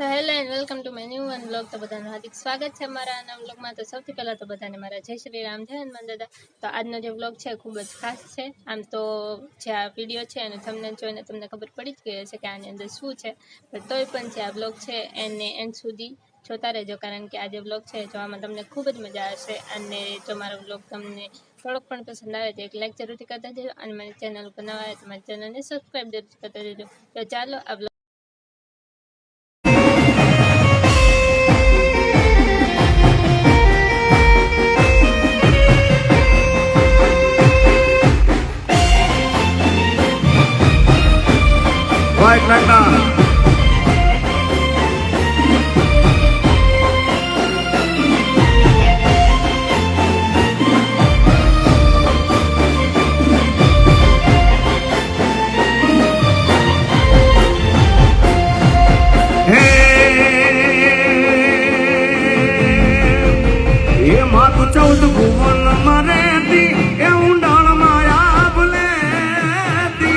So hello and welcome to my new one blog. તો બધાનું હાર્દિક સ્વાગત છે અમારા આના બ્લોગમાં. તો સૌથી પહેલાં તો બધાને મારા જય શ્રી રામ, જય હનુમાન દાદા. તો આજનો જે બ્લોગ છે ખૂબ જ ખાસ છે. આમ તો જે આ વિડીયો છે અને થંબનેલ જોઈને તમને ખબર પડી જ ગઈ હશે કે આની અંદર શું છે, પણ તોય પણ જે આ બ્લોગ છે એને એન્ડ સુધી જોતા રહેજો, કારણ કે આ જે બ્લોગ છે જોવામાં તમને ખૂબ જ મજા આવશે. અને જો મારો બ્લોગ તમને થોડોક પણ પસંદ આવે તો એક લાઈક જરૂરથી કરતા જજો, અને મારી ચેનલ ઉપર નવા આવે તો મારી ચેનલને સબસ્ક્રાઈબ જરૂરથી કરતા જજો. તો ચાલો આ બ્લોગ White Tractor. ये मातु चौद भुवन मरे दी ए ऊंडाण माया भले दी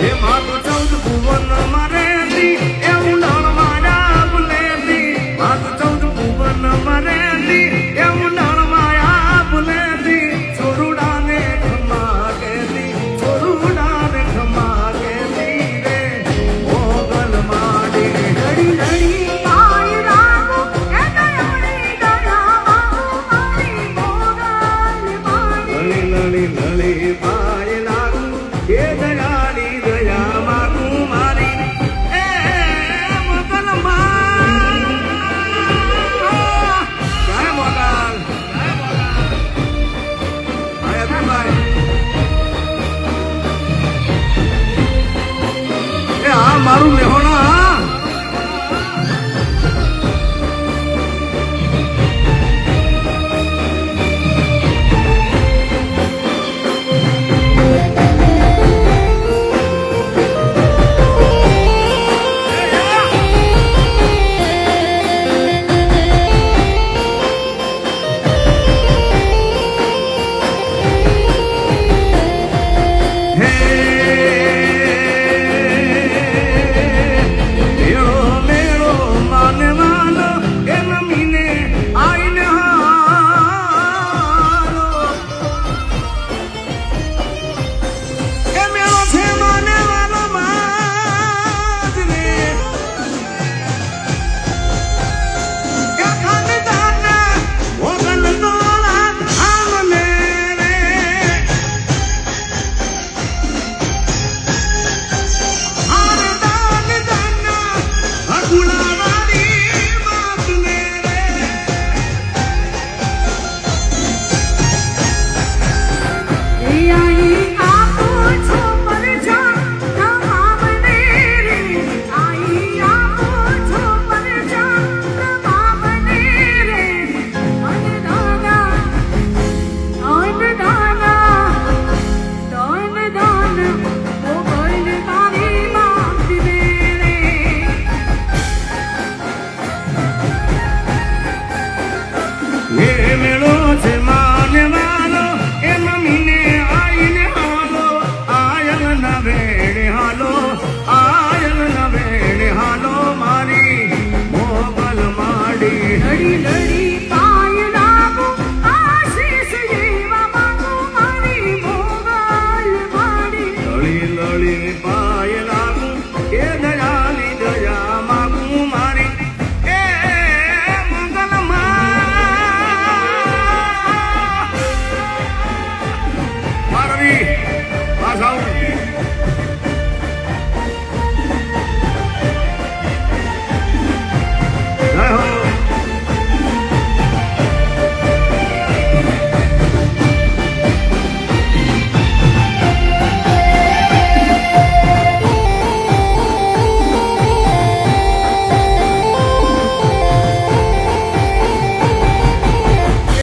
ये मातु चौद भुवन मरे दी ए ऊंडाण माया भले दी मातु चौद भुवन मरे दी ए ऊंडाण माया भले दी छोरुड़ा ने खमा के दी छोरुड़ा ने खमा के दी रे मोगल माडी डड़ी डड़ी મારું લેહોણા